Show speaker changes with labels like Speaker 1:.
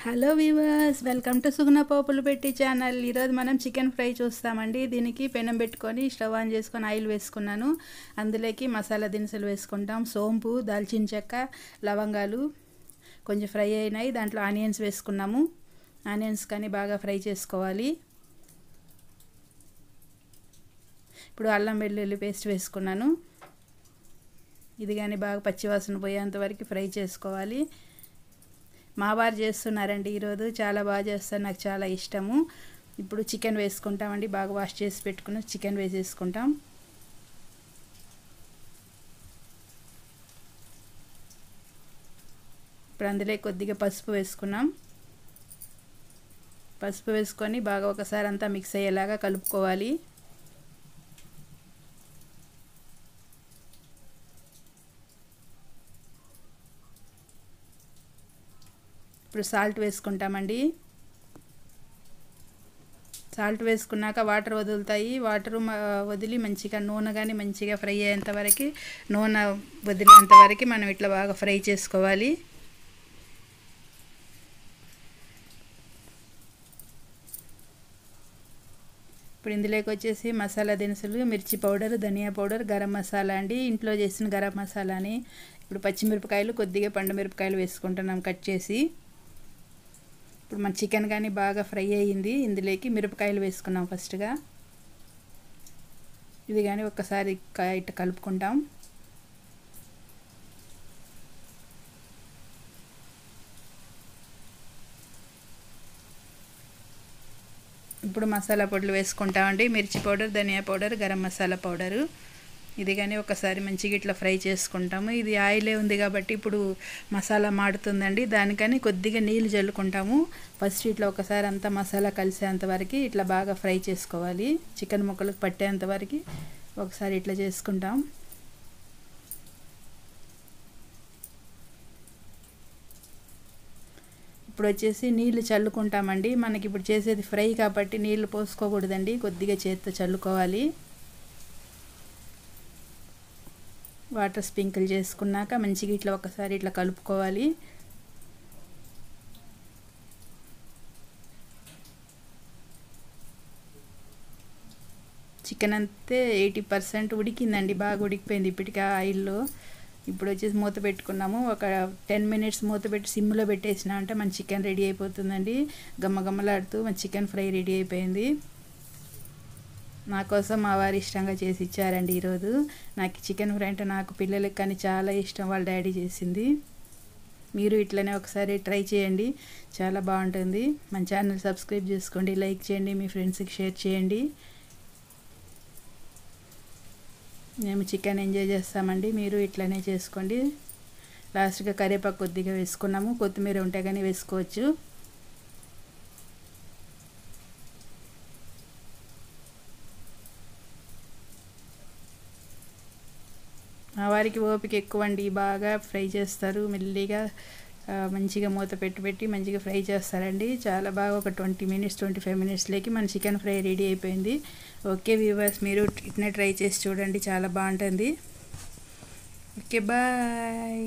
Speaker 1: Hello weavers, welcome to సుగుణ పోపులు పెట్టి channel. ఈరోజు మనం చికెన్ ఫ్రై చూస్తామండి. దీనికి పెనం పెట్టుకొని స్టవ్ ఆన్ చేసుకొని ఆయిల్ వేసుకున్నాను. అందులోకి మసాలా దినుసులు వేసుకుంటాం. సోంపు, దాల్చిన చెక్క, లవంగాలు కొంచెం ఫ్రై అయినాయి. దాంట్లో ఆనియన్స్ వేసుకున్నాము. ఆనియన్స్ కానీ బాగా ఫ్రై చేసుకోవాలి. ఇప్పుడు అల్లం వెల్లుల్లి పేస్ట్ వేసుకున్నాను. ఇది కానీ బాగా పచ్చివాసన పోయేంత వరకు ఫ్రై చేసుకోవాలి. మా వారు చేస్తున్నారండి ఈరోజు, చాలా బాగా చేస్తారు, నాకు చాలా ఇష్టము. ఇప్పుడు చికెన్ వేసుకుంటామండి. బాగా వాష్ చేసి పెట్టుకున్న చికెన్ వేసేసుకుంటాం. ఇప్పుడు అందులో కొద్దిగా పసుపు వేసుకున్నాం. పసుపు వేసుకొని బాగా ఒకసారి అంతా మిక్స్ అయ్యేలాగా కలుపుకోవాలి. ఇప్పుడు సాల్ట్ వేసుకుంటామండి. సాల్ట్ వేసుకున్నాక వాటర్ వదులుతాయి. వాటర్ వదిలి మంచిగా నూనె కానీ మంచిగా ఫ్రై అయ్యేంత వరకు, నూనె వదిలేంత వరకు మనం ఇట్లా బాగా ఫ్రై చేసుకోవాలి. ఇప్పుడు ఇందులోకి వచ్చేసి మసాలా దినుసులు, మిర్చి పౌడర్, ధనియా పౌడర్, గరం మసాలా అండి, ఇంట్లో చేసిన గరం మసాలాని. ఇప్పుడు పచ్చిమిరపకాయలు, కొద్దిగా పండు మిరపకాయలు వేసుకుంటున్నాం కట్ చేసి. ఇప్పుడు మన చికెన్ కానీ బాగా ఫ్రై అయ్యింది. ఇందులోకి మిరపకాయలు వేసుకున్నాం ఫస్ట్గా. ఇది కానీ ఒక్కసారి ఇట్లా కలుపుకుంటాం. ఇప్పుడు మసాలా పొడులు వేసుకుంటామండి. మిర్చి పౌడర్, ధనియా పౌడర్, గరం మసాలా పౌడరు. ఇది కానీ ఒకసారి మంచిగా ఇట్లా ఫ్రై చేసుకుంటాము. ఇది ఆయిలే ఉంది కాబట్టి ఇప్పుడు మసాలా మాడుతుందండి. దానికని కొద్దిగా నీళ్ళు చల్లుకుంటాము. ఫస్ట్ ఇట్లా ఒకసారి అంతా మసాలా కలిసేంత వరకు ఇట్లా బాగా ఫ్రై చేసుకోవాలి. చికెన్ ముక్కలకు పట్టేంత వరకు ఒకసారి ఇట్లా చేసుకుంటాం. ఇప్పుడు వచ్చేసి నీళ్ళు చల్లుకుంటామండి. మనకి ఇప్పుడు చేసేది ఫ్రై కాబట్టి నీళ్ళు పోసుకోకూడదండి, కొద్దిగా చేత్తో చల్లుకోవాలి. వాటర్ స్ప్రింకిల్ చేసుకున్నాక మంచిగా ఇట్లా ఒకసారి ఇట్లా కలుపుకోవాలి. చికెన్ అంతే 80% ఉడికిందండి, బాగా ఉడికిపోయింది ఇప్పటికి ఆయిల్లో. ఇప్పుడు వచ్చేసి మూత పెట్టుకున్నాము. ఒక 10 మినిట్స్ మూత పెట్టి సిమ్లో పెట్టేసినా అంటే మన చికెన్ రెడీ అయిపోతుందండి. గమ్మగమ్మలాడుతూ మన చికెన్ ఫ్రై రెడీ అయిపోయింది. నా కోసం మా వారు ఇష్టంగా చేసి ఇచ్చారండి ఈరోజు. నాకు చికెన్ ఫ్రై అంటే నాకు పిల్లలకి కానీ చాలా ఇష్టం, వాళ్ళ డాడీ చేసింది. మీరు ఇట్లనే ఒకసారి ట్రై చేయండి, చాలా బాగుంటుంది. మన ఛానల్ సబ్స్క్రైబ్ చేసుకోండి, లైక్ చేయండి, మీ ఫ్రెండ్స్కి షేర్ చేయండి. మేము చికెన్ ఎంజాయ్ చేస్తామండి, మీరు ఇట్లనే చేసుకోండి. లాస్ట్గా కరివేపాకు కొద్దిగా వేసుకున్నాము, కొత్తిమీర ఉంటే కానీ వేసుకోవచ్చు. మా వారికి ఓపిక ఎక్కువ అండి, బాగా ఫ్రై చేస్తారు. మెల్లిగా మంచిగా మూత పెట్టి మంచిగా ఫ్రై చేస్తారండి. చాలా బాగా ఒక 20 మినిట్స్ 25 మినిట్స్లోకి మన చికెన్ ఫ్రై రెడీ అయిపోయింది. ఓకే వ్యూవర్స్, మీరు ఇట్నే ట్రై చేసి చూడండి, చాలా బాగుంటుంది. Okay, bye.